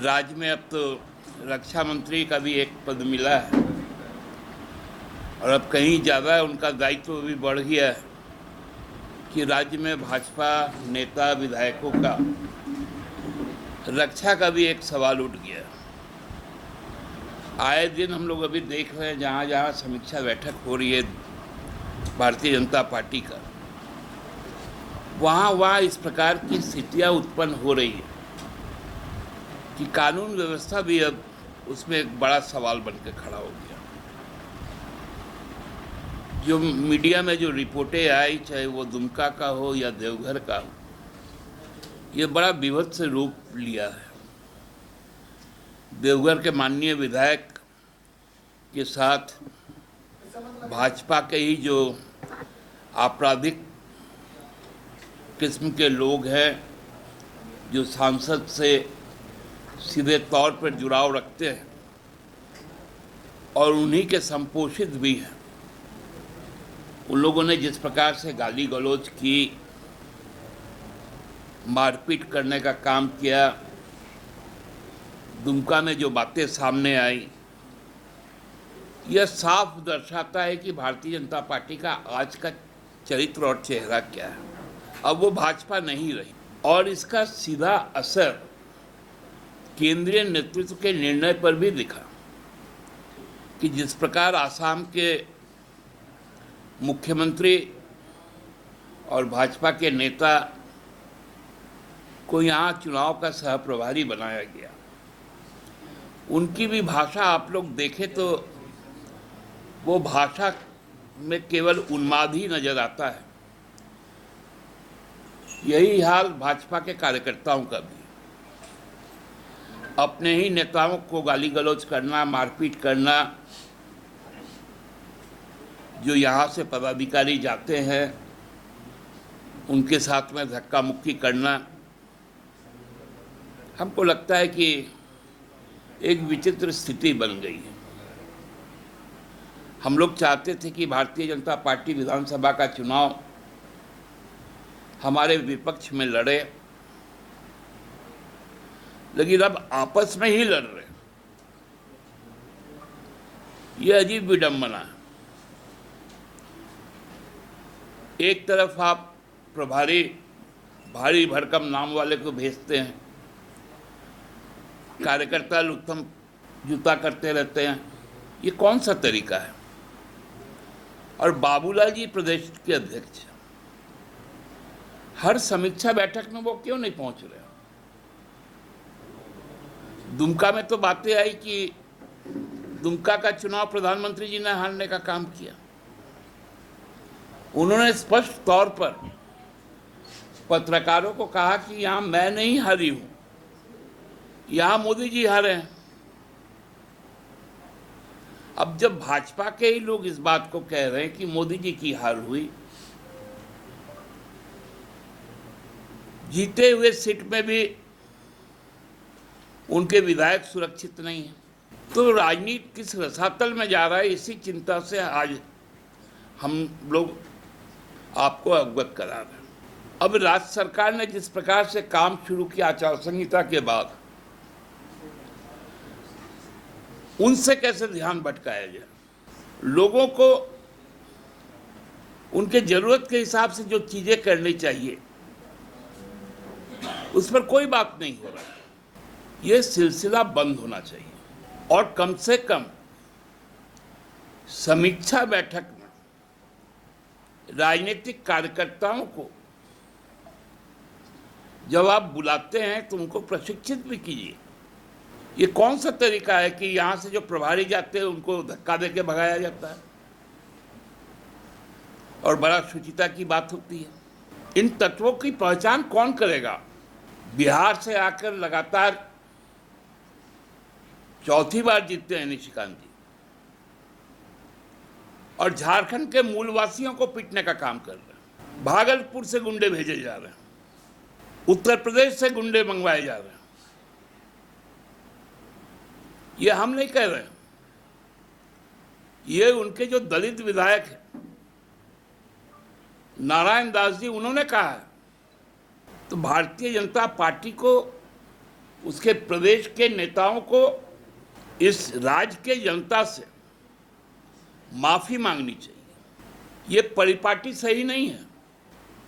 राज्य में अब तो रक्षा मंत्री का भी एक पद मिला है और अब कहीं ज़्यादा उनका दायित्व भी बढ़ गया है कि राज्य में भाजपा नेता विधायकों का रक्षा का भी एक सवाल उठ गया। आए दिन हम लोग अभी देख रहे हैं जहाँ जहाँ समीक्षा बैठक हो रही है भारतीय जनता पार्टी का, वहाँ वहाँ इस प्रकार की स्थितियाँ उत्पन्न हो रही है कि कानून व्यवस्था भी अब उसमें एक बड़ा सवाल बनकर खड़ा हो गया। जो मीडिया में जो रिपोर्टें आई, चाहे वो दुमका का हो या देवघर का हो, ये बड़ा विभत्स रूप लिया है। देवघर के माननीय विधायक के साथ भाजपा के ही जो आपराधिक किस्म के लोग हैं, जो सांसद से सीधे तौर पर जुड़ाव रखते हैं और उन्हीं के संपोषित भी हैं, उन लोगों ने जिस प्रकार से गाली गलौज की, मारपीट करने का काम किया, दुमका में जो बातें सामने आई, यह साफ दर्शाता है कि भारतीय जनता पार्टी का आज का चरित्र और चेहरा क्या है। अब वो भाजपा नहीं रही और इसका सीधा असर केंद्रीय नेतृत्व के निर्णय पर भी दिखा कि जिस प्रकार आसाम के मुख्यमंत्री और भाजपा के नेता को यहाँ चुनाव का सह प्रभारी बनाया गया, उनकी भी भाषा आप लोग देखें तो वो भाषा में केवल उन्माद ही नजर आता है। यही हाल भाजपा के कार्यकर्ताओं का भी, अपने ही नेताओं को गाली गलौज करना, मारपीट करना, जो यहाँ से पदाधिकारी जाते हैं उनके साथ में धक्का मुक्की करना, हमको लगता है कि एक विचित्र स्थिति बन गई है। हम लोग चाहते थे कि भारतीय जनता पार्टी विधानसभा का चुनाव हमारे विपक्ष में लड़े, लेकिन अब आपस में ही लड़ रहे। यह अजीब विडंबना है। एक तरफ आप प्रभारी भारी भरकम नाम वाले को भेजते हैं, कार्यकर्ता लुत्थम जूता करते रहते हैं, ये कौन सा तरीका है। और बाबूलाल जी प्रदेश के अध्यक्ष, हर समीक्षा बैठक में वो क्यों नहीं पहुंच रहे। दुमका में तो बातें आई कि दुमका का चुनाव प्रधानमंत्री जी ने हारने का काम किया। उन्होंने स्पष्ट तौर पर पत्रकारों को कहा कि यहाँ मैं नहीं हारी हूं, यहाँ मोदी जी हारे हैं। अब जब भाजपा के ही लोग इस बात को कह रहे हैं कि मोदी जी की हार हुई, जीते हुए सीट में भी उनके विधायक सुरक्षित नहीं है, तो राजनीति किस रसातल में जा रहा है, इसी चिंता से आज हम लोग आपको अवगत करा रहे हैं। अब राज्य सरकार ने जिस प्रकार से काम शुरू किया आचार संहिता के बाद, उनसे कैसे ध्यान भटकाया जाए। लोगों को उनके जरूरत के हिसाब से जो चीजें करनी चाहिए उस पर कोई बात नहीं हो रहा। यह सिलसिला बंद होना चाहिए और कम से कम समीक्षा बैठक में राजनीतिक कार्यकर्ताओं को जब आप बुलाते हैं तो उनको प्रशिक्षित भी कीजिए। ये कौन सा तरीका है कि यहाँ से जो प्रभारी जाते हैं उनको धक्का देके भगाया जाता है और बड़ा शुचिता की बात होती है। इन तत्वों की पहचान कौन करेगा। बिहार से आकर लगातार चौथी बार जीतते हैं निशिकांत जी, और झारखंड के मूलवासियों को पीटने का काम कर रहे हैं। भागलपुर से गुंडे भेजे जा रहे हैं, उत्तर प्रदेश से गुंडे मंगवाए जा रहे हैं। ये हम नहीं कह रहे हैं, ये उनके जो दलित विधायक हैं नारायण दास जी, उन्होंने कहा है। तो भारतीय जनता पार्टी को उसके प्रदेश के नेताओं को इस राज्य के जनता से माफी मांगनी चाहिए। ये परिपाटी सही नहीं है,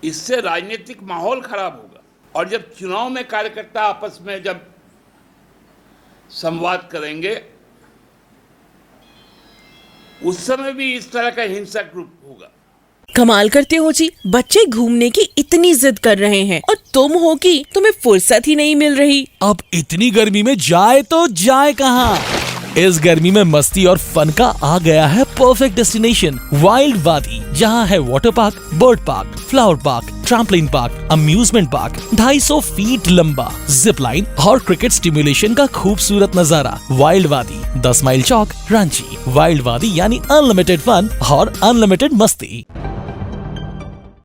इससे राजनीतिक माहौल खराब होगा। और जब चुनाव में कार्यकर्ता आपस में जब संवाद करेंगे, उस समय भी इस तरह का हिंसक रूप होगा। कमाल करते हो जी, बच्चे घूमने की इतनी जिद कर रहे हैं और तुम हो कि तुम्हें फुर्सत ही नहीं मिल रही। अब इतनी गर्मी में जाए तो जाए कहाँ? इस गर्मी में मस्ती और फन का आ गया है परफेक्ट डेस्टिनेशन, वाइल्ड वादी, जहाँ है water park, bird park, flower park, trampoline park, amusement park, 250 feet लंबा, जिप लाइन और क्रिकेट स्टिमुलेशन का खूबसूरत नजारा। वाइल्ड वादी, 10 माइल चौक, रांची। वाइल्ड वादी यानी अनलिमिटेड फन और अनलिमिटेड मस्ती।